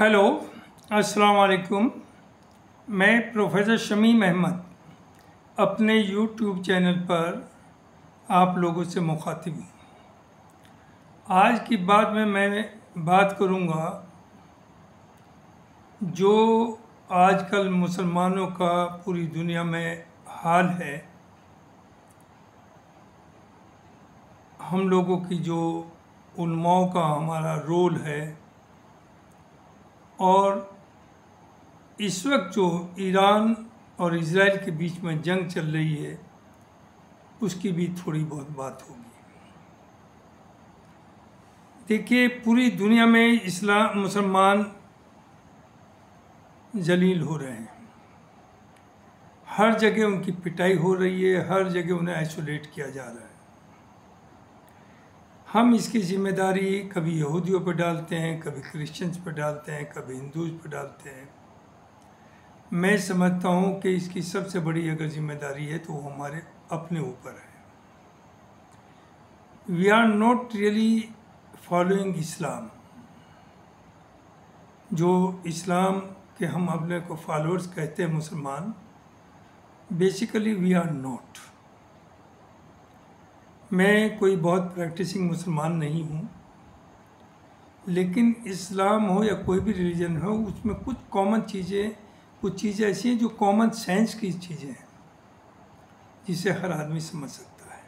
Hello, अस्सलाम वालेकुम। मैं प्रोफेसर शमीम अहमद अपने यूट्यूब चैनल पर आप लोगों से मुखातिब हूँ। आज की बात में मैं बात करूँगा जो आजकल मुसलमानों का पूरी दुनिया में हाल है। हम लोगों की जो उलमाओं का हमारा रोल है और इस वक्त जो ईरान और इज़राइल के बीच में जंग चल रही है उसकी भी थोड़ी बहुत बात होगी। देखिए, पूरी दुनिया में मुसलमान जलील हो रहे हैं। हर जगह उनकी पिटाई हो रही है, हर जगह उन्हें आइसोलेट किया जा रहा है। हम इसकी जिम्मेदारी कभी यहूदियों पर डालते हैं, कभी क्रिश्चियंस पर डालते हैं, कभी हिंदूज पर डालते हैं। मैं समझता हूँ कि इसकी सबसे बड़ी अगर जिम्मेदारी है तो वो हमारे अपने ऊपर है। We are not really following Islam. जो इस्लाम के हम अपने को फॉलोअर्स कहते हैं मुसलमान, बेसिकली वी आर नॉट। मैं कोई बहुत प्रैक्टिसिंग मुसलमान नहीं हूँ, लेकिन इस्लाम हो या कोई भी रिलीजन हो, उसमें कुछ चीज़ें ऐसी हैं जो कॉमन सेंस की चीज़ें हैं जिसे हर आदमी समझ सकता है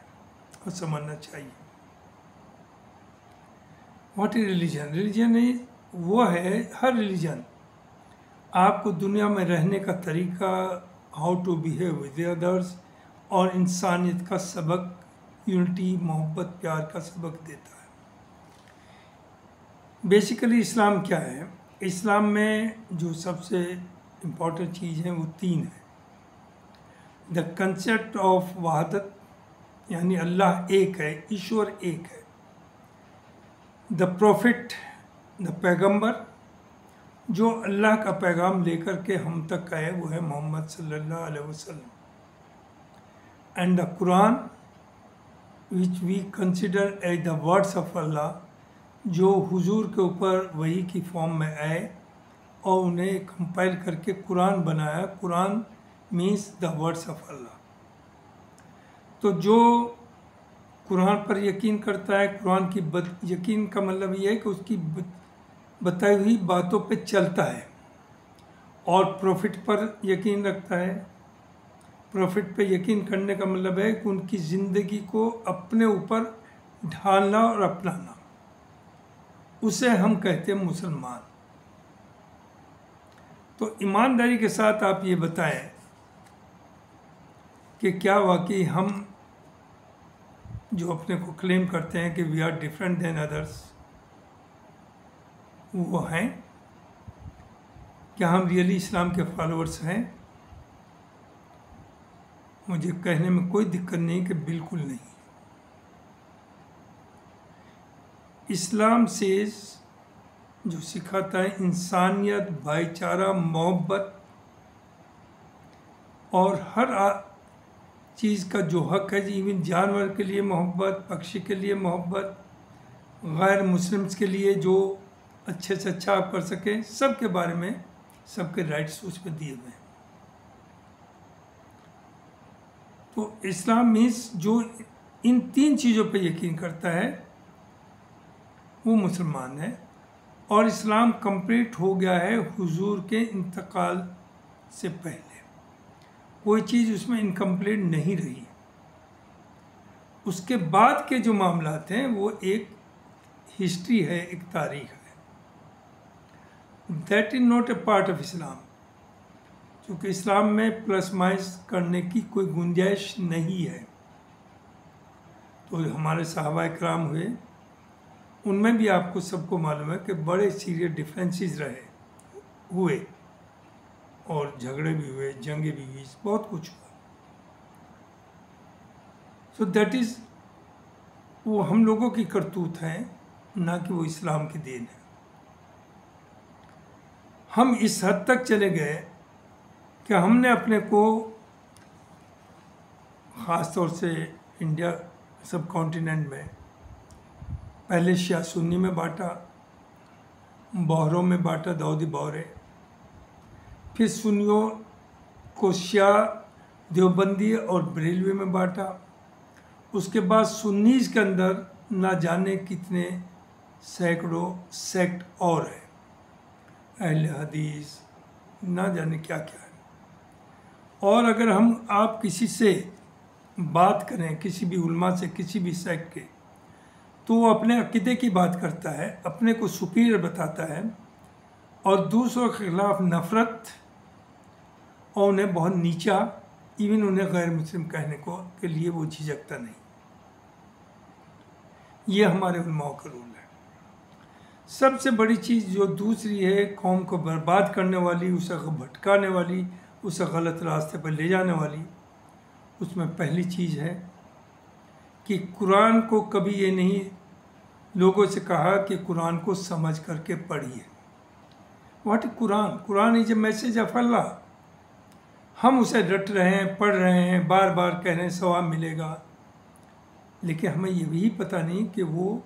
और समझना चाहिए। What is religion? रिलीजन वो है, हर रिलीजन आपको दुनिया में रहने का तरीका, how to behave with others और इंसानियत का सबक, यूनिटी, मोहब्बत, प्यार का सबक देता है। बेसिकली इस्लाम क्या है? इस्लाम में जो सबसे इम्पोर्टेंट चीज़ है वो तीन है। द कंसेप्ट ऑफ वहादत, यानी अल्लाह एक है, ईश्वर एक है। द प्रोफिट, द पैगंबर, जो अल्लाह का पैगाम लेकर के हम तक आए, वो है मोहम्मद सल्लल्लाहु अलैहि वसल्लम। And the Quran which we consider as the words of Allah, जो हुजूर के ऊपर वही की फॉर्म में आए और उन्हें कंपाइल करके कुरान बनाया। Quran means the words of Allah. तो जो कुरान पर यकीन करता है, कुरान की यकीन का मतलब ये है कि उसकी बताई हुई बातों पे चलता है, और प्रॉफिट पर यकीन रखता है। प्रॉफिट पे यकीन करने का मतलब है कि उनकी ज़िंदगी को अपने ऊपर ढालना और अपनाना, उसे हम कहते हैं मुसलमान। तो ईमानदारी के साथ आप ये बताएं कि क्या वाकई हम जो अपने को क्लेम करते हैं कि we are different than others, वो हैं? क्या हम रियली इस्लाम के फॉलोअर्स हैं? मुझे कहने में कोई दिक्कत नहीं कि बिल्कुल नहीं। इस्लाम से जो सिखाता है इंसानियत, भाईचारा, मोहब्बत और हर चीज़ का जो हक है, इवन जानवर के लिए मोहब्बत, पक्षी के लिए मोहब्बत, गैर मुस्लिम्स के लिए जो अच्छे से अच्छा आप कर सकें, सब के बारे में सबके राइट्स उस पर दिए हुए हैं। तो इस्लाम मीन्स जो इन तीन चीज़ों पे यकीन करता है वो मुसलमान है। और इस्लाम कंप्लीट हो गया है हुजूर के इंतकाल से पहले, कोई चीज़ उसमें इनकम्प्लीट नहीं रही। उसके बाद के जो मामलात हैं वो एक हिस्ट्री है, एक तारीख है। That is not a part of इस्लाम, क्योंकि इस्लाम में प्लस माइनस करने की कोई गुंजाइश नहीं है। तो हमारे सहाबा इकराम हुए, उनमें भी आपको सबको मालूम है कि बड़े सीरियस डिफरेंसेस हुए और झगड़े भी हुए, जंगे भी हुई, बहुत कुछ हुआ। सो दैट इज़, वो हम लोगों की करतूत है, ना कि वो इस्लाम की देन है। हम इस हद तक चले गए कि हमने अपने को ख़ास तौर से इंडिया सब कॉन्टिनेंट में पहले शिया सुन्नी में बांटा, बहरों में बांटा दाऊदी बहरे, फिर सुन्नियों को शिया, देवबंदी और बरेलवी में बांटा। उसके बाद सुन्नीस के अंदर ना जाने कितने सैकड़ों सेक्ट और हैं, अहले हदीस, ना जाने क्या क्या है। और अगर हम आप किसी से बात करें, किसी भी उलमा से, किसी भी सेक्ट के, तो वो अपने अकीदे की बात करता है, अपने को सुपीरियर बताता है और दूसरों के खिलाफ नफ़रत और उन्हें बहुत नीचा, इवन उन्हें गैर मुस्लिम कहने को के लिए वो झिझकता नहीं। ये हमारे उलमाओं का रूल है। सबसे बड़ी चीज़ जो दूसरी है, कौम को बर्बाद करने वाली, उसे भटकाने वाली, उसे गलत रास्ते पर ले जाने वाली, उसमें पहली चीज़ है कि कुरान को कभी ये नहीं लोगों से कहा कि कुरान को समझ करके पढ़िए। What Quran? Quran is a message of Allah. हम उसे रट रहे हैं, पढ़ रहे हैं, बार बार कह रहे हैं सवाब मिलेगा, लेकिन हमें ये भी पता नहीं कि वो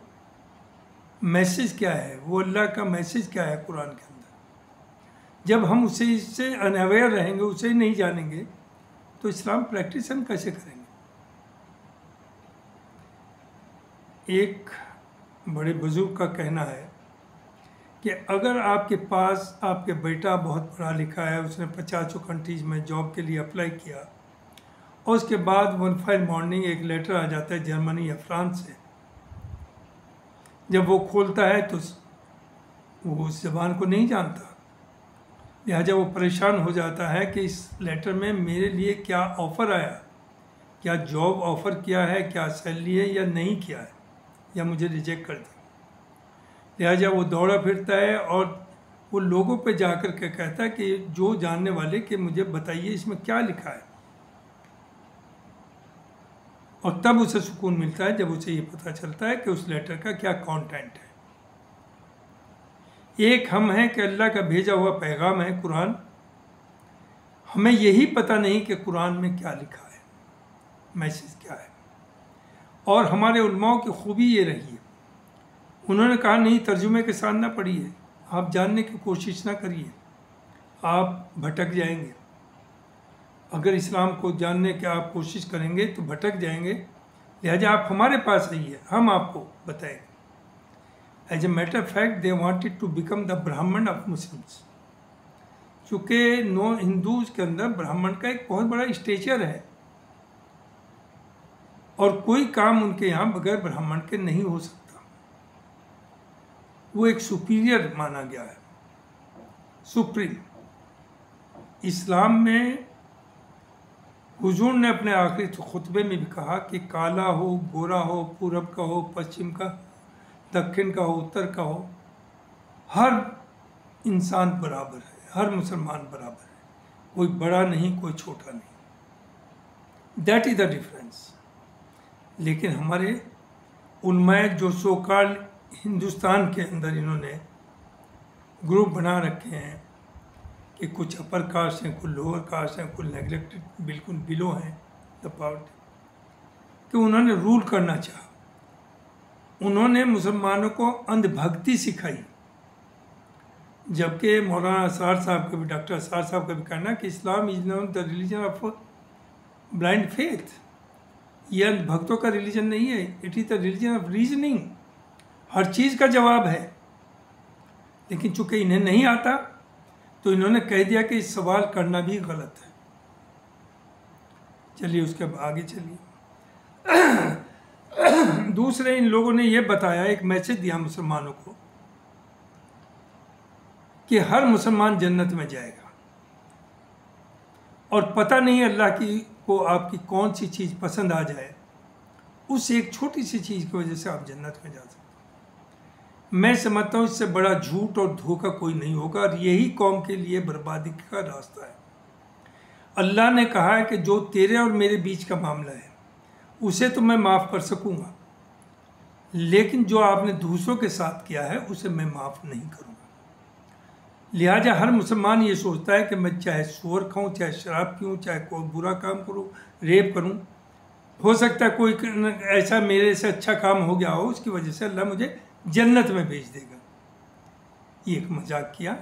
मैसेज क्या है, वो अल्लाह का मैसेज क्या है कुरान के अंदर। जब हम उसे इससे अनअवेयर रहेंगे, उसे नहीं जानेंगे, तो इस्लाम प्रैक्टिस हम कैसे करेंगे? एक बड़े बुजुर्ग का कहना है कि अगर आपके पास आपके बेटा बहुत पढ़ा लिखा है, उसने 50 कंट्रीज़ में जॉब के लिए अप्लाई किया और उसके बाद वन फाइन मॉर्निंग एक लेटर आ जाता है जर्मनी या फ्रांस से, जब वो खोलता है तो वो उस ज़बान को नहीं जानता, लिहाजा वो परेशान हो जाता है कि इस लेटर में मेरे लिए क्या ऑफ़र आया, क्या जॉब ऑफ़र किया है, क्या सैलरी है या नहीं किया है, या मुझे रिजेक्ट कर दिया। लिहाजा वो दौड़ा फिरता है और वो लोगों पे जाकर के कहता है कि जो जानने वाले कि मुझे बताइए इसमें क्या लिखा है, और तब उसे सुकून मिलता है जब उसे ये पता चलता है कि उस लेटर का क्या कंटेंट है। एक हम हैं कि अल्लाह का भेजा हुआ पैगाम है कुरान, हमें यही पता नहीं कि कुरान में क्या लिखा है, मैसेज क्या है। और हमारे उलमाओं की खूबी ये रही है, उन्होंने कहा नहीं तर्जुमे के साथ ना पढ़िए, आप जानने की कोशिश ना करिए, आप भटक जाएंगे। अगर इस्लाम को जानने की आप कोशिश करेंगे तो भटक जाएंगे, लिहाजा आप हमारे पास आइए, हम आपको बताएंगे। As a matter of fact they wanted to become the Brahmin of Muslims, चूँकि नो हिंदूज के अंदर ब्राह्मण का एक बहुत बड़ा स्टेचर है और कोई काम उनके यहाँ बगैर ब्राह्मण के नहीं हो सकता, वो एक सुपीरियर माना गया है, सुप्रीम। इस्लाम में हुजूर ने अपने आखिरी खुतबे में भी कहा कि काला हो, गोरा हो, पूरब का हो, पश्चिम का, दक्षिण का हो, उत्तर का हो, हर इंसान बराबर है, हर मुसलमान बराबर है, कोई बड़ा नहीं, कोई छोटा नहीं। That is the difference. लेकिन हमारे उलमाए जो सोकाल हिंदुस्तान के अंदर इन्होंने ग्रुप बना रखे हैं कि कुछ अपर कास्ट हैं, कुछ लोअर कास्ट हैं, कुछ नेगलेक्टेड बिल्कुल बिलो हैं द पावर्टी, कि उन्होंने रूल करना चाहा। उन्होंने मुसलमानों को अंधभक्ति सिखाई, जबकि मौलाना असार साहब का भी, डॉक्टर असार साहब का भी कहना कि Islam is not the religion of blind faith, ये अंधभक्तों का रिलीजन नहीं है, it is the religion of reasoning. हर चीज़ का जवाब है, लेकिन चूंकि इन्हें नहीं आता तो इन्होंने कह दिया कि इस सवाल करना भी गलत है। चलिए उसके आगे चलिए। दूसरे इन लोगों ने ये बताया, एक मैसेज दिया मुसलमानों को कि हर मुसलमान जन्नत में जाएगा, और पता नहीं अल्लाह की को आपकी कौन सी चीज़ पसंद आ जाए, उस एक छोटी सी चीज़ की वजह से आप जन्नत में जा सकते। मैं समझता हूँ इससे बड़ा झूठ और धोखा कोई नहीं होगा, और यही कौम के लिए बर्बादी का रास्ता है। अल्लाह ने कहा है कि जो तेरे और मेरे बीच का मामला है उसे तो मैं माफ़ कर सकूँगा, लेकिन जो आपने दूसरों के साथ किया है उसे मैं माफ़ नहीं करूँगा। लिहाजा हर मुसलमान ये सोचता है कि मैं चाहे सूअर खाऊँ, चाहे शराब पीऊँ, चाहे कोई बुरा काम करूँ, रेप करूँ, हो सकता है कोई ऐसा मेरे से अच्छा काम हो गया हो, उसकी वजह से अल्लाह मुझे जन्नत में भेज देगा। ये एक मजाक किया।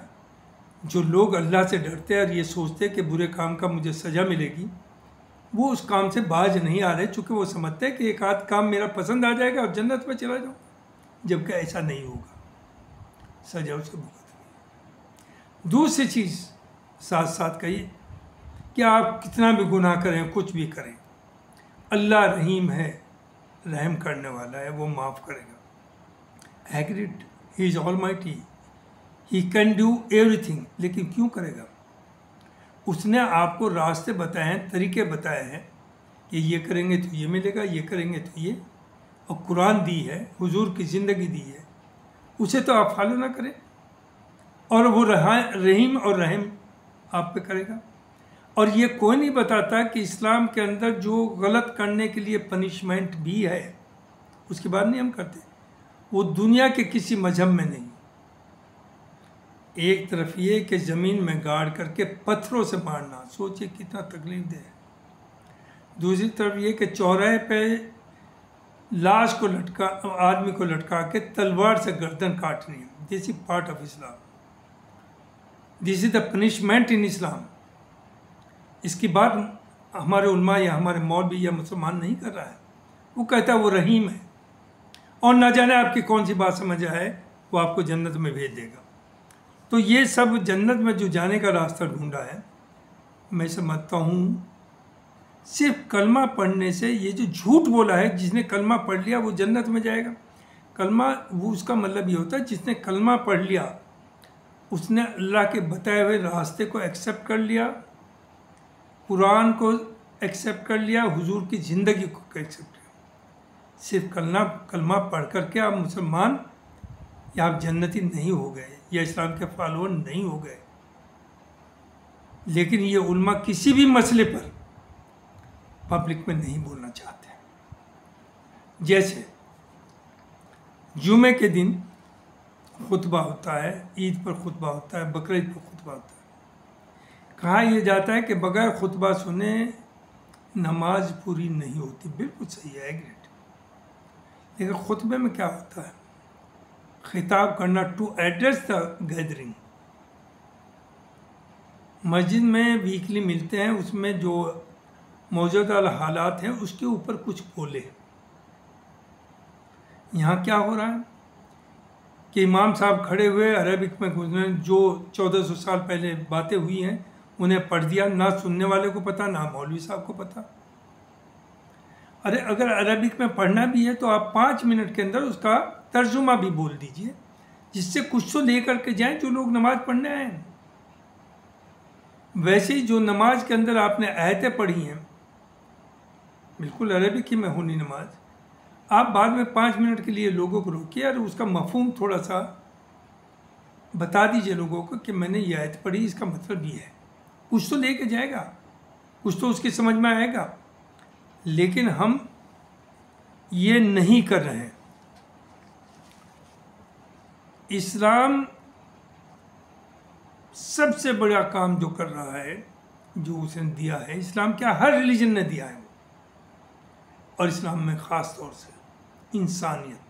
जो लोग अल्लाह से डरते हैं और ये सोचते हैं कि बुरे काम का मुझे सज़ा मिलेगी, वो उस काम से बाज नहीं आ रहे, चूँकि वो समझते हैं कि एक आध काम मेरा पसंद आ जाएगा और जन्नत में चला जाऊँ, जबकि ऐसा नहीं होगा, सजा उसे भुगतनी। दूसरी चीज़ साथ साथ कहिए कि आप कितना भी गुनाह करें, कुछ भी करें, अल्लाह रहीम है, रहम करने वाला है, वो माफ़ करेगा। Agreed, he is almighty, he can do everything. लेकिन क्यों करेगा? उसने आपको रास्ते बताए हैं, तरीके बताए हैं कि ये करेंगे तो ये मिलेगा, ये करेंगे तो ये, और कुरान दी है, हुजूर की ज़िंदगी दी है, उसे तो आप फॉलो ना करें, और वो रहीम और रहम आप पे करेगा। और ये कोई नहीं बताता कि इस्लाम के अंदर जो गलत करने के लिए पनिशमेंट भी है, उसकी बात नहीं हम करते, वो दुनिया के किसी मजहब में नहीं। एक तरफ ये कि ज़मीन में गाड़ करके पत्थरों से मारना, सोचिए कितना तकलीफ दे। दूसरी तरफ ये कि चौराहे पे लाश को लटका, आदमी को लटका के तलवार से गर्दन काटनी, this is part of Islam, this is the punishment in Islam. इसकी बात हमारे उलमा या हमारे मौलवी या मुसलमान नहीं कर रहा है, वो कहता है वो रहीम है, और ना जाने आपकी कौन सी बात समझ आए, वो आपको जन्नत में भेज देगा। तो ये सब जन्नत में जो जाने का रास्ता ढूंढा है, मैं समझता हूँ सिर्फ कलमा पढ़ने से, ये जो झूठ बोला है जिसने कलमा पढ़ लिया वो जन्नत में जाएगा, कलमा वो उसका मतलब ये होता है जिसने कलमा पढ़ लिया उसने अल्लाह के बताए हुए रास्ते को एक्सेप्ट कर लिया, कुरान को एक्सेप्ट कर लिया, हुजूर की ज़िंदगी को एक्सेप्ट किया। सिर्फ कलमा पढ़ करके आप मुसलमान या आप जन्नती नहीं हो गए या इस्लाम के फॉलोअर नहीं हो गए। लेकिन ये उल्मा किसी भी मसले पर पब्लिक में नहीं बोलना चाहते। जैसे जुमे के दिन खुतबा होता है, ईद पर खुतबा होता है, बकरीद पर खुतबा होता है, कहा यह जाता है कि बगैर खुतबा सुने नमाज पूरी नहीं होती। बिल्कुल सही है, एग्रीड। लेकिन खुतबे में क्या होता है? खिताब करना, टू एड्रेस द गैदरिंग। मस्जिद में वीकली मिलते हैं, उसमें जो मौजूदा हालात हैं उसके ऊपर कुछ बोले। यहाँ क्या हो रहा है कि इमाम साहब खड़े हुए अरबिक में गुजरे, जो 1400 साल पहले बातें हुई हैं उन्हें पढ़ दिया, ना सुनने वाले को पता, ना मौलवी साहब को पता। अरे अगर अरबिक में पढ़ना भी है तो आप 5 मिनट के अंदर उसका तर्जुमा भी बोल दीजिए, जिससे कुछ तो लेकर के जाएं जो लोग नमाज पढ़ने आए हैं। वैसे ही जो नमाज के अंदर आपने आयतें पढ़ी हैं, बिल्कुल अरबिक ही में होनी नमाज, आप बाद में 5 मिनट के लिए लोगों को रोकिए और उसका मफहूम थोड़ा सा बता दीजिए लोगों को कि मैंने ये आयत पढ़ी, इसका मतलब ये है। कुछ तो लेके जाएगा, कुछ तो उसकी समझ में आएगा। लेकिन हम ये नहीं कर रहे हैं। इस्लाम सबसे बड़ा काम जो कर रहा है, जो उसने दिया है, इस्लाम क्या हर रिलीजन ने दिया है, और इस्लाम में ख़ास तौर से इंसानियत।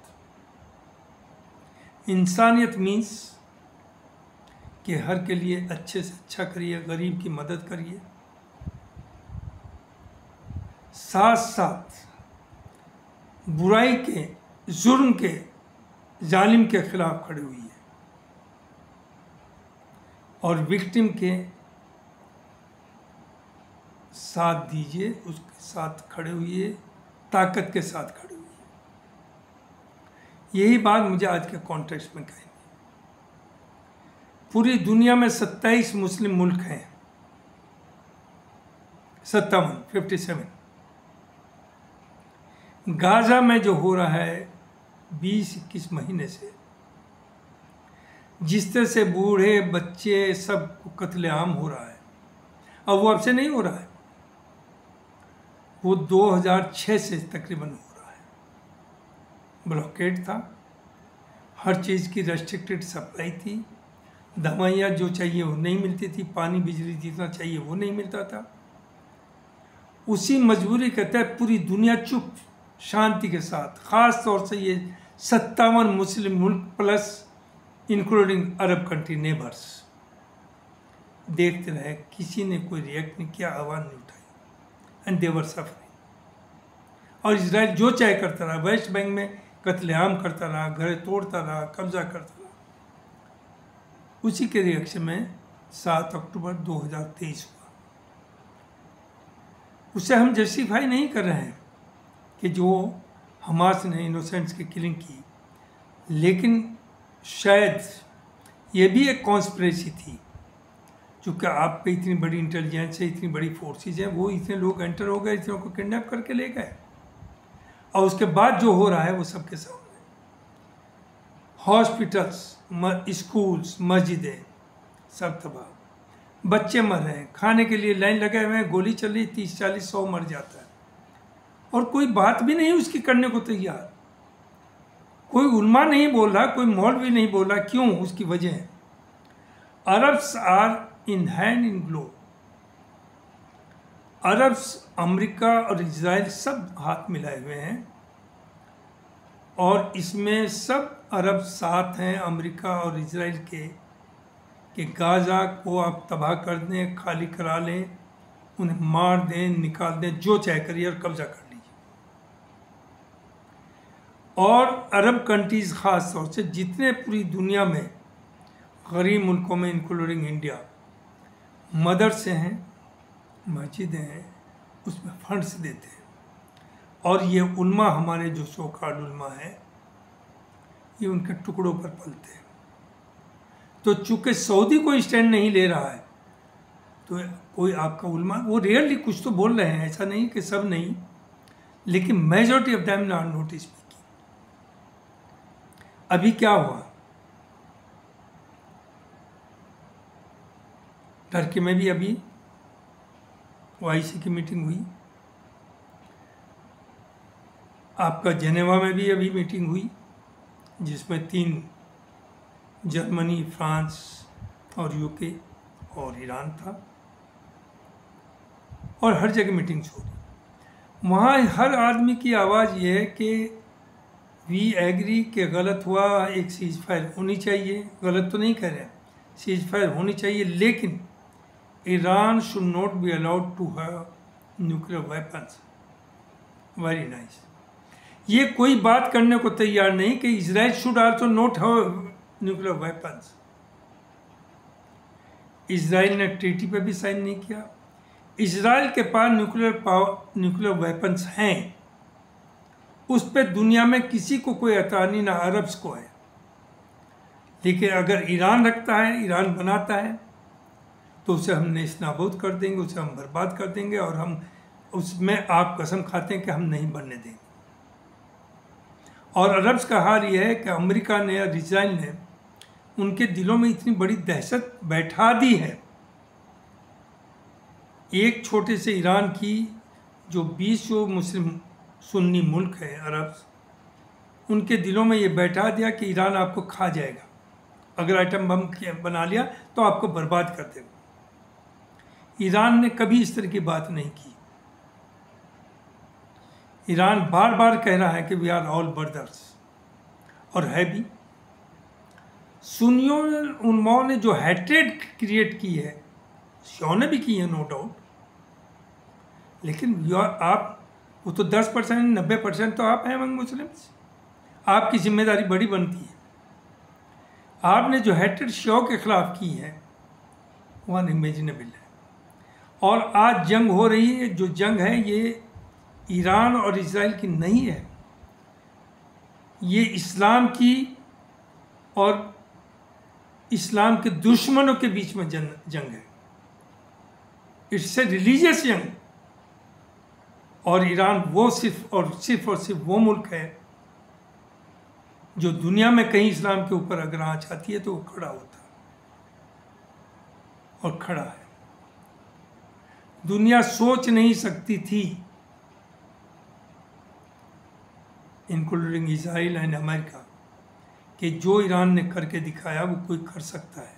इंसानियत मीन्स कि हर के लिए अच्छे से अच्छा करिए, गरीब की मदद करिए, साथ साथ बुराई के, जुर्म के, जालिम के खिलाफ खड़े हुई है, और विक्टिम के साथ दीजिए, उसके साथ खड़े हुए, ताकत के साथ खड़े हुए। यही बात मुझे आज के कॉन्टेक्स्ट में कहनी। पूरी दुनिया में 27 मुस्लिम मुल्क हैं, 57। गाज़ा में जो हो रहा है 20-21 महीने से, जिस तरह से बूढ़े बच्चे सब कत्लेआम हो रहा है, अब वो अब से नहीं हो रहा है, वो 2006 से तकरीबन हो रहा है। ब्लॉकेड था, हर चीज़ की रेस्ट्रिक्टेड सप्लाई थी, दवाइयाँ जो चाहिए वो नहीं मिलती थी, पानी बिजली जितना चाहिए वो नहीं मिलता था। उसी मजबूरी के तहत पूरी दुनिया चुप शांति के साथ, ख़ास तौर से ये 57 मुस्लिम मुल्क plus including Arab country neighbours, देखते रहे, किसी ने कोई रिएक्ट नहीं किया, आवाज़ नहीं उठाई, एंड दे वर सफरिंग। और इसराइल जो चाहे करता रहा, वेस्ट बैंक में कत्लेआम करता रहा, घर तोड़ता रहा, कब्जा करता रहा। उसी के रिएक्शन में 7 अक्टूबर 2023 हुआ। उसे हम जस्टिफाई नहीं कर रहे हैं कि जो हमास ने इनोसेंट्स की किलिंग की, लेकिन शायद ये भी एक कॉन्स्पिरेसी थी, क्योंकि आप पे इतनी बड़ी इंटेलिजेंस है, इतनी बड़ी फोर्सेस हैं, वो इतने लोग एंटर हो गए, इतने को किडनैप करके ले गए, और उसके बाद जो हो रहा है वो सबके सामने। हॉस्पिटल्स, स्कूल्स, मस्जिदें सब तबाह, बच्चे मर रहे हैं, खाने के लिए लाइन लगे हुए हैं, गोली चल रही, 30, 40, 100 मर जाता है, और कोई बात भी नहीं उसकी करने को तैयार। कोई उल्मा नहीं बोल रहा, कोई मौलवी नहीं बोल रहा। क्यों? उसकी वजह है Arabs are in hand in glove. Arabs, America और इजराइल सब हाथ मिलाए हुए हैं, और इसमें सब अरब साथ हैं अमेरिका और इजराइल के कि गाज़ा को आप तबाह कर दें, खाली करा लें, उन्हें मार दें, निकाल दें, जो चाहे करिए और कब्जा कर लीजिए। और अरब कंट्रीज़ ख़ास तौर से जितने पूरी दुनिया में गरीब मुल्कों में इंक्लूडिंग इंडिया मदरसे हैं, मस्जिदें हैं, उसमें फंड्स देते हैं, और ये उल्मा हमारे जो सो-कॉल्ड उल्मा है, ये उनके टुकड़ों पर पलते हैं। तो चूंकि सऊदी कोई स्टैंड नहीं ले रहा है, तो कोई आपका उल्मा, वो रियली कुछ तो बोल रहे हैं, ऐसा नहीं कि सब नहीं, लेकिन majority of them not notice speaking. अभी क्या हुआ, टर्की में भी अभी OIC की मीटिंग हुई, आपका जेनेवा में भी अभी मीटिंग हुई, जिसमें 3 जर्मनी, फ्रांस और UK और ईरान था, और हर जगह मीटिंग्स हो रही। वहाँ हर आदमी की आवाज़ ये है कि वी एग्री कि गलत हुआ, एक सीज फायर होनी चाहिए, गलत तो नहीं कह रहे हैं, सीज फायर होनी चाहिए, लेकिन Iran should not be allowed to have nuclear weapons. Very nice. ये कोई बात करने को तैयार नहीं कि Israel should also not have nuclear weapons. Israel ने ट्रीटी पे भी साइन नहीं किया। इजराइल के पास न्यूक्लियर वेपन्स हैं, उस पर दुनिया में किसी को कोई एतराज़, ना अरब्स को है। लेकिन अगर ईरान रखता है, ईरान बनाता है, तो उसे हम नेस्तनाबूद कर देंगे, उसे हम बर्बाद कर देंगे, और हम उसमें आप कसम खाते हैं कि हम नहीं बनने देंगे। और अरब्स का हाल ये है कि अमेरिका ने और इजराइल ने उनके दिलों में इतनी बड़ी दहशत बैठा दी है। एक छोटे से ईरान की जो 20 जो मुस्लिम सुन्नी मुल्क है अरब्स, उनके दिलों में ये बैठा दिया कि ईरान आपको खा जाएगा, अगर आइटम बम बना लिया तो आपको बर्बाद कर देगा। ईरान ने कभी इस तरह की बात नहीं की। ईरान बार बार कह रहा है कि वी आर ऑल ब्रदर्स, और है भी। सुन्नियों उन्माओं ने जो हैट्रेड क्रिएट की है, शियों ने भी की है, नो डाउट, लेकिन आप वो तो 10%, 90% तो आप हैं अमंग मुस्लिम्स। आपकी जिम्मेदारी बड़ी बनती है। आपने जो हैट्रेड शियों के खिलाफ की है वो अनइमेजिनेबल है। और आज जंग हो रही है, जो जंग है ये ईरान और इजराइल की नहीं है, ये इस्लाम की और इस्लाम के दुश्मनों के बीच में जंग है। इट्स ए रिलीजियस जंग। और ईरान वो सिर्फ और सिर्फ वो मुल्क है जो दुनिया में कहीं इस्लाम के ऊपर अगर आँच आती है तो वो खड़ा होता है, और खड़ा है। दुनिया सोच नहीं सकती थी, इंक्लूडिंग इजराइल एंड अमेरिका, कि जो ईरान ने करके दिखाया वो कोई कर सकता है।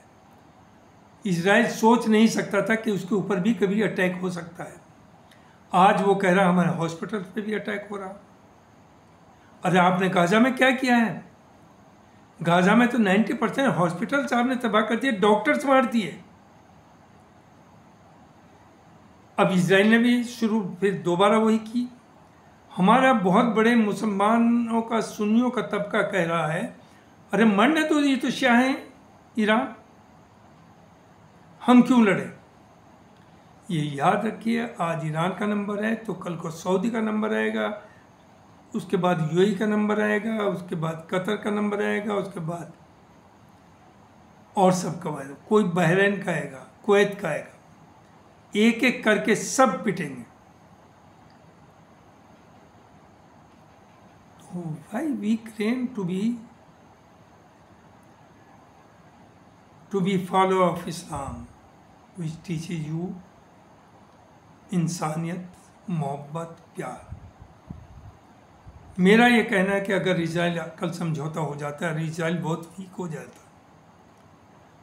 इजराइल सोच नहीं सकता था कि उसके ऊपर भी कभी अटैक हो सकता है। आज वो कह रहा हमारे हॉस्पिटल पे भी अटैक हो रहा। अरे आपने गाजा में क्या किया है? गाजा में तो 90% हॉस्पिटल्स आपने तबाह कर दिए, डॉक्टर्स मार दिए। अब इसराइल ने भी शुरू फिर दोबारा वही की। हमारा बहुत बड़े मुसलमानों का, सुन्नियों का तबका कह रहा है, अरे मरने तो ये तो शाह हैं ईरान, हम क्यों लड़े। ये याद रखिए, आज ईरान का नंबर है तो कल को सऊदी का नंबर आएगा, उसके बाद यूएई का नंबर आएगा, उसके बाद कतर का नंबर आएगा, उसके बाद और सब का आएगा, कोई बहरीन का आएगा, कुवैत का आएगा, एक एक करके सब पिटेंगे। तो why we claim to be follow of Islam which teaches you इंसानियत, मोहब्बत, प्यार। मेरा ये कहना है कि अगर इजराइल कल समझौता हो जाता है और इजराइल बहुत वीक हो जाता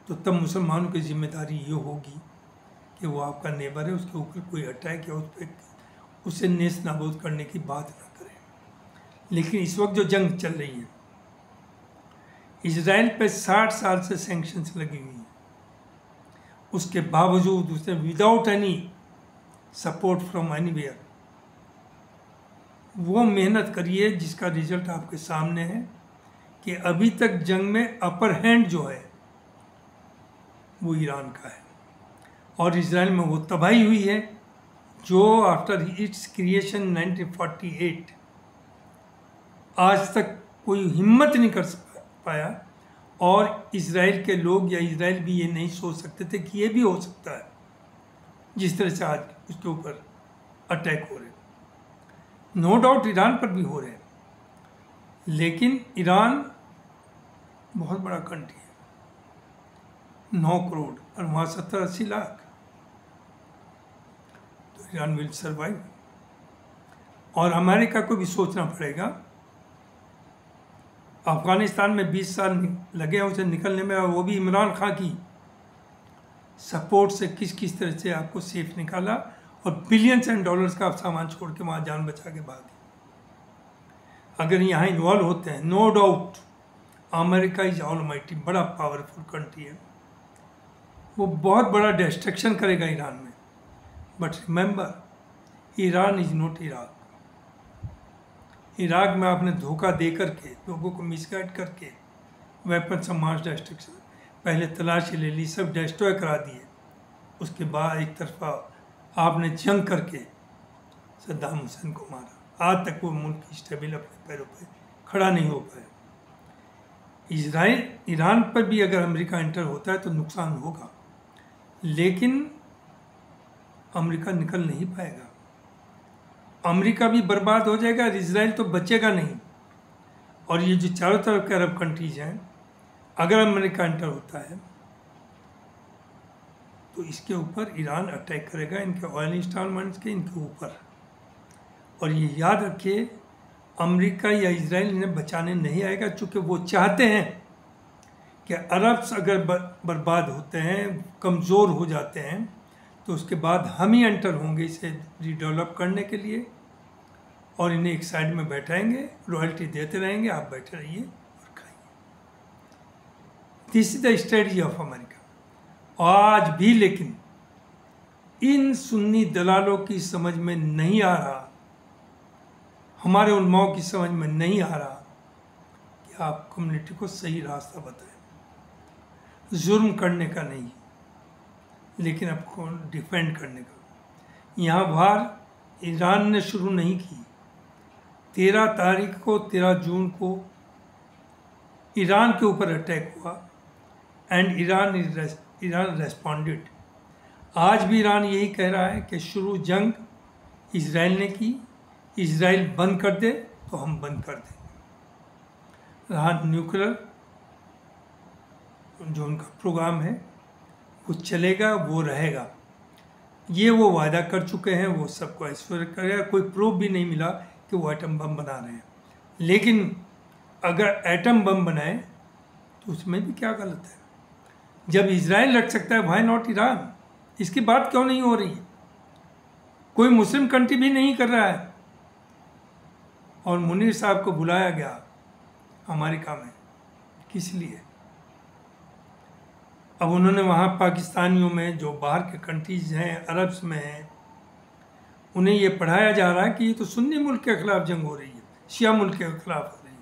तो तब मुसलमानों की जिम्मेदारी ये होगी कि वो आपका नेबर है, उसके ऊपर कोई अटैक या उस पर उसे नेस नाबूद करने की बात ना करें। लेकिन इस वक्त जो जंग चल रही है, इजराइल पे 60 साल से सैंक्शंस लगी हुई हैं, उसके बावजूद उसने without any support from anywhere वो मेहनत करी है जिसका रिजल्ट आपके सामने है कि अभी तक जंग में अपर हैंड जो है वो ईरान का है। और इजराइल में वो तबाही हुई है जो आफ्टर इट्स क्रिएशन 1948 आज तक कोई हिम्मत नहीं कर पाया। और इजराइल के लोग या इजराइल भी ये नहीं सोच सकते थे कि ये भी हो सकता है जिस तरह से आज उसके ऊपर अटैक हो रहे। नो डाउट ईरान पर भी हो रहे हैं, लेकिन ईरान बहुत बड़ा कंट्री है, 9 करोड़ और वहाँ 70-80 लाख, तो ईरान विल सर्वाइव। और अमेरिका को भी सोचना पड़ेगा। अफगानिस्तान में 20 साल लगे हैं उसे निकलने में, और वो भी इमरान खान की सपोर्ट से किस किस तरह से आपको सेफ निकाला और बिलियंस एंड डॉलर्स का आप सामान छोड़ के वहाँ जान बचा के भागे। अगर यहाँ इन्वॉल्व होते हैं, no doubt America is almighty, बड़ा पावरफुल कंट्री है, वो बहुत बड़ा डिस्ट्रक्शन करेगा ईरान में। But remember, Iran is not Iraq. Iraq में आपने धोखा दे करके, लोगों को मिसगाइड करके वेपन्स ऑफ मास डिस्ट्रक्शन, पहले तलाशी ले ली, सब डिस्ट्रॉय करा दिए। उसके बाद एक तरफा आपने जंग करके सद्दाम हुसैन को मारा। आज तक वो मुल्क स्टेबल अपने पैरों पे खड़ा नहीं हो पाया। इजराइल, ईरान पर भी अगर अमेरिका एंटर होता है तो नुकसान होगा, लेकिन अमेरिका निकल नहीं पाएगा। अमेरिका भी बर्बाद हो जाएगा और इजराइल तो बचेगा नहीं। और ये जो चारों तरफ के अरब कंट्रीज हैं, अगर अमेरिका एंटर होता है तो इसके ऊपर ईरान अटैक करेगा, इनके ऑयल इंस्टॉलमेंट्स के, इनके ऊपर। और ये याद रखिए, अमेरिका या इजराइल इन्हें बचाने नहीं आएगा, चूँकि वो चाहते हैं कि अरब्स अगर बर्बाद होते हैं, कमज़ोर हो जाते हैं, तो उसके बाद हम ही एंटर होंगे इसे रीडेवलप करने के लिए, और इन्हें एक साइड में बैठाएंगे, रॉयल्टी देते रहेंगे, आप बैठे रहिए और खाइए। This is the strategy of America. आज भी लेकिन इन सुन्नी दलालों की समझ में नहीं आ रहा, हमारे उलमाओं की समझ में नहीं आ रहा कि आप कम्युनिटी को सही रास्ता बताएं। जुर्म करने का नहीं, लेकिन आपको डिफेंड करने का। यहाँ बाहर ईरान ने शुरू नहीं की। 13 तारीख को, 13 जून को ईरान के ऊपर अटैक हुआ एंड ईरान रेस्पॉन्डेड। आज भी ईरान यही कह रहा है कि शुरू जंग इजराइल ने की, इजराइल बंद कर दे तो हम बंद कर देंगे। रहा न्यूक्लियर जो उनका प्रोग्राम है वो चलेगा, वो रहेगा, ये वो वादा कर चुके हैं, वो सबको ऐश्वर्य करेगा। कोई प्रूफ भी नहीं मिला कि वो एटम बम बना रहे हैं, लेकिन अगर एटम बम बनाए तो उसमें भी क्या गलत है। जब इजराइल रख सकता है, व्हाई नॉट ईरान? इसकी बात क्यों नहीं हो रही? कोई मुस्लिम कंट्री भी नहीं कर रहा है। और मुनीर साहब को बुलाया गया अमेरिका में किस लिए? अब उन्होंने वहाँ पाकिस्तानियों में जो बाहर के कंट्रीज हैं, अरब्स में हैं, उन्हें ये पढ़ाया जा रहा है कि ये तो सुन्नी मुल्क के खिलाफ जंग हो रही है, शिया मुल्क के खिलाफ हो रही है,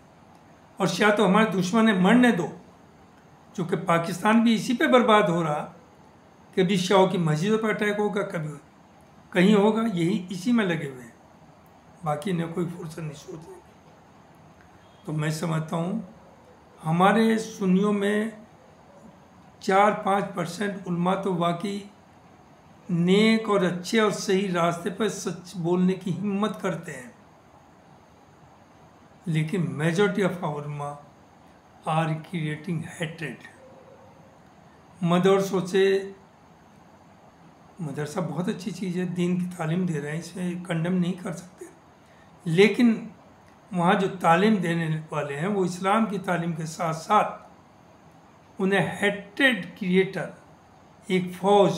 और शिया तो हमारे दुश्मन है, मरने दो। चूँकि पाकिस्तान भी इसी पे बर्बाद हो रहा, कभी शियाओं की मस्जिदों पर अटैक होगा, कभी कहीं होगा, यही इसी में लगे हुए हैं, बाकी ने कोई फुर्सत नहीं सोचने की। तो मैं समझता हूँ हमारे सुन्नियों में 4-5% उल्मा तो वाकई नेक और अच्छे और सही रास्ते पर सच बोलने की हिम्मत करते हैं, लेकिन majority of ulama are creating hatred. मदरसों से, मदरसा बहुत अच्छी चीज़ है, दीन की तालीम दे रहे हैं, इसमें कंडेम नहीं कर सकते, लेकिन वहाँ जो तालीम देने वाले हैं वो इस्लाम की तालीम के साथ साथ उन्हें हेट्रेड क्रिएटर, एक फौज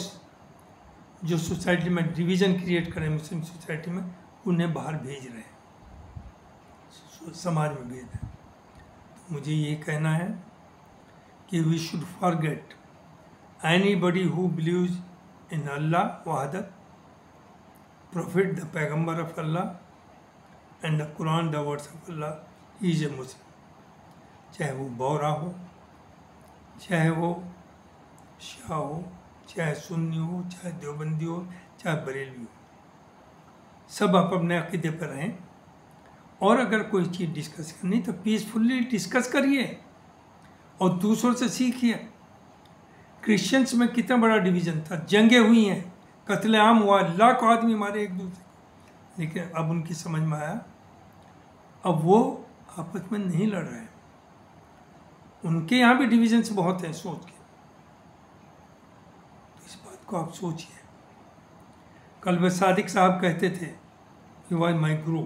जो सोसाइटी में डिवीज़न क्रिएट करें मुस्लिम सोसाइटी में, उन्हें बाहर भेज रहे हैं, समाज में भेज रहे हैं। तो मुझे ये कहना है कि we should forget anybody who believes in Allah वहदत, प्रॉफिट द पैगम्बर of Allah and the Quran the words of Allah, he is a Muslim. चाहे वो बोहरा हो, चाहे वो शिया हो, चाहे सुन्नी हो, चाहे देवबंदी हो, चाहे बरेलवी हो, सब आप अपने अक़ीदे पर रहें, और अगर कोई चीज़ डिस्कस करनी तो पीसफुली डिस्कस करिए और दूसरों से सीखिए। क्रिश्चियंस में कितना बड़ा डिवीज़न था, जंगें हुई हैं, कत्लेआम हुआ, लाखों आदमी मारे एक दूसरे को, लेकिन अब उनकी समझ में आया, अब वो आपस में नहीं लड़ रहे हैं। उनके यहाँ भी डिवीजन्स बहुत हैं सोच के, तो इस बात को आप सोचिए। कल सादिक साहब कहते थे, ही वॉज माई गुरु,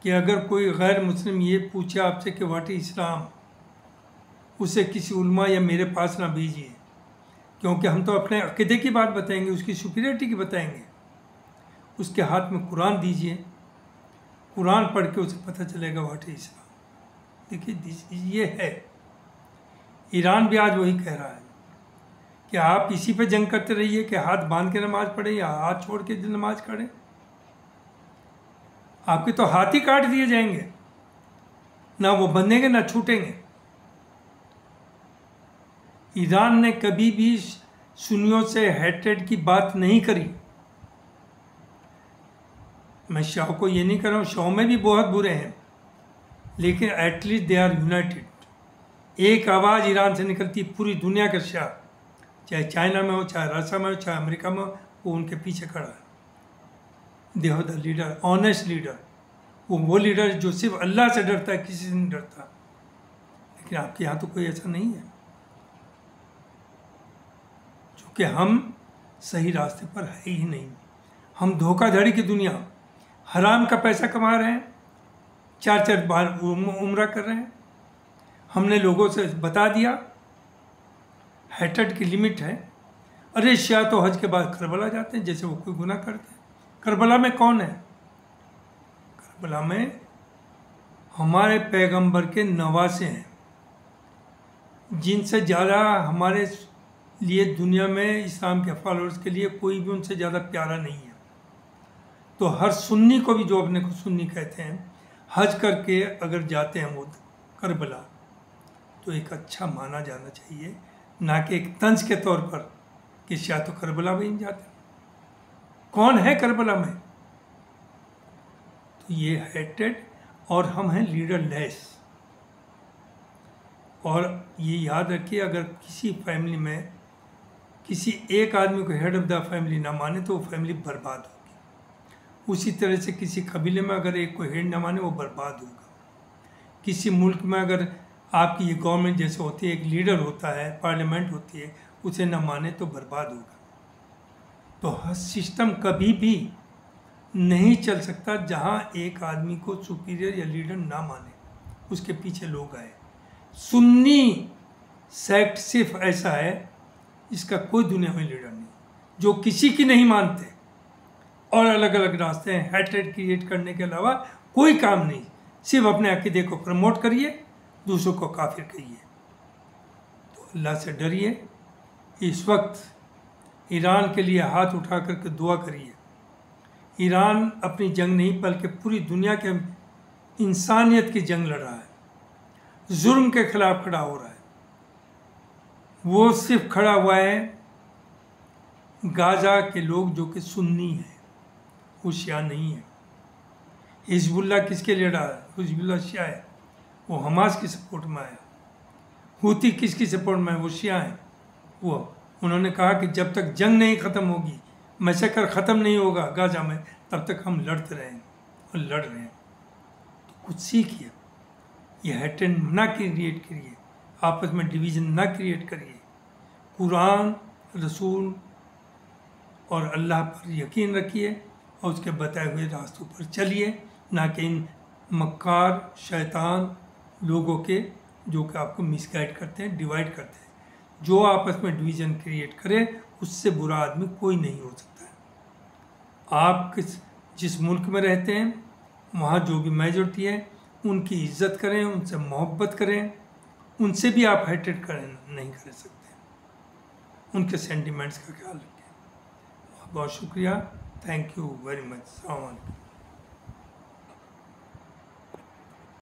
कि अगर कोई गैर मुस्लिम ये पूछे आपसे कि व्हाट इज इस्लाम, उसे किसी उल्मा या मेरे पास ना भेजिए, क्योंकि हम तो अपने अक़ीदे की बात बताएंगे, उसकी सुपीरियरिटी की बताएंगे। उसके हाथ में कुरान दीजिए, कुरान पढ़ के उसे पता चलेगा व्हाट इज इस्लाम। देखिए ये है, ईरान भी आज वही कह रहा है कि आप इसी पे जंग करते रहिए कि हाथ बांध के नमाज पढ़े या हाथ छोड़ के नमाज पढ़े, आपके तो हाथ ही काट दिए जाएंगे, ना वो बंधेंगे ना छूटेंगे। ईरान ने कभी भी सुन्नियों से हेट्रेड की बात नहीं करी। मैं शाह को ये नहीं कर रहा हूँ, शाह में भी बहुत बुरे हैं, लेकिन एटलीस्ट दे आर यूनाइटेड। एक आवाज़ ईरान से निकलती, पूरी दुनिया का शाह, चाहे चाइना में हो, चाहे रशिया में हो, चाहे अमेरिका में हो, वो उनके पीछे खड़ा है। They are the leader, honest leader, वो लीडर जो सिर्फ अल्लाह से डरता है, किसी से नहीं डरता। लेकिन आपके यहाँ तो कोई ऐसा नहीं है, क्योंकि हम सही रास्ते पर है ही नहीं। हम धोखाधड़ी की दुनिया, हराम का पैसा कमा रहे हैं, 4-4 बार उम्रा कर रहे हैं। हमने लोगों से बता दिया हेट्रेड की लिमिट है। अरे शिया तो हज के बाद करबला जाते हैं जैसे वो कोई गुनाह करते हैं। करबला में कौन है? करबला में हमारे पैगंबर के नवासे हैं, जिनसे ज़्यादा हमारे लिए दुनिया में इस्लाम के फॉलोअर्स के लिए कोई भी उनसे ज़्यादा प्यारा नहीं है। तो हर सुन्नी को भी, जो अपने को सुन्नी कहते हैं, हज करके अगर जाते हैं वो करबला, तो एक अच्छा माना जाना चाहिए, ना कि एक तंज के तौर पर कि शिया तो करबला में ही जाते। कौन है करबला में? तो ये हेट्रेड, और हम हैं लीडर लेस। और ये याद रखिए, अगर किसी फैमिली में किसी एक आदमी को हेड ऑफ द फैमिली ना माने तो वो फैमिली बर्बाद होगी। उसी तरह से किसी कबीले में अगर एक को हेड ना माने वो बर्बाद होगा। किसी मुल्क में अगर आपकी ये गवर्नमेंट जैसे होती है, एक लीडर होता है, पार्लियामेंट होती है, उसे ना माने तो बर्बाद होगा। तो हर सिस्टम कभी भी नहीं चल सकता जहाँ एक आदमी को सुपीरियर या लीडर ना माने, उसके पीछे लोग आए। सुन्नी सेक्ट सिर्फ ऐसा है, इसका कोई दुनिया में लीडर नहीं, जो किसी की नहीं मानते और अलग अलग रास्ते हैं हेट्रेड क्रिएट करने के अलावा कोई काम नहीं। सिर्फ अपने अकीदे को प्रमोट करिए, दूसरों को काफिर कहिए। तो अल्लाह से डरिए। इस वक्त ईरान के लिए हाथ उठा करके दुआ करिए। ईरान अपनी जंग नहीं बल्कि पूरी दुनिया के इंसानियत की जंग लड़ रहा है, जुल्म के खिलाफ खड़ा हो रहा है। वो सिर्फ खड़ा हुआ है गाजा के लोग जो कि सुन्नी हैं, वो शिया नहीं है। हिजबुल्लाह किसके लिए लड़ा है? हिजबुल्लाह शिया है, वो हमास की सपोर्ट में आया। हूती किसकी सपोर्ट में है? वो शिया है। वो उन्होंने कहा कि जब तक जंग नहीं ख़त्म होगी, मैसेकर ख़त्म नहीं होगा गाजा में, तब तक हम लड़ते रहेंगे, और लड़ रहे हैं। तो कुछ सीखिए, ये हेटेड ना क्रिएट करिए, आपस में डिवीज़न ना क्रिएट करिए। कुरान, रसूल और अल्लाह पर यकीन रखिए और उसके बताए हुए रास्तों पर चलिए, ना कि इन मक्कार शैतान लोगों के जो कि आपको मिसगाइड करते हैं, डिवाइड करते हैं। जो आपस में डिवीज़न क्रिएट करे उससे बुरा आदमी कोई नहीं हो सकता है। आप जिस मुल्क में रहते हैं वहाँ जो भी मेजॉरिटी है उनकी इज्जत करें, उनसे मोहब्बत करें, उनसे भी आप हेटेड नहीं कर सकते, उनके सेंटिमेंट्स का ख्याल रखें। बहुत बहुत शुक्रिया, थैंक यू वेरी मच। अस्सलाम वालेकुम।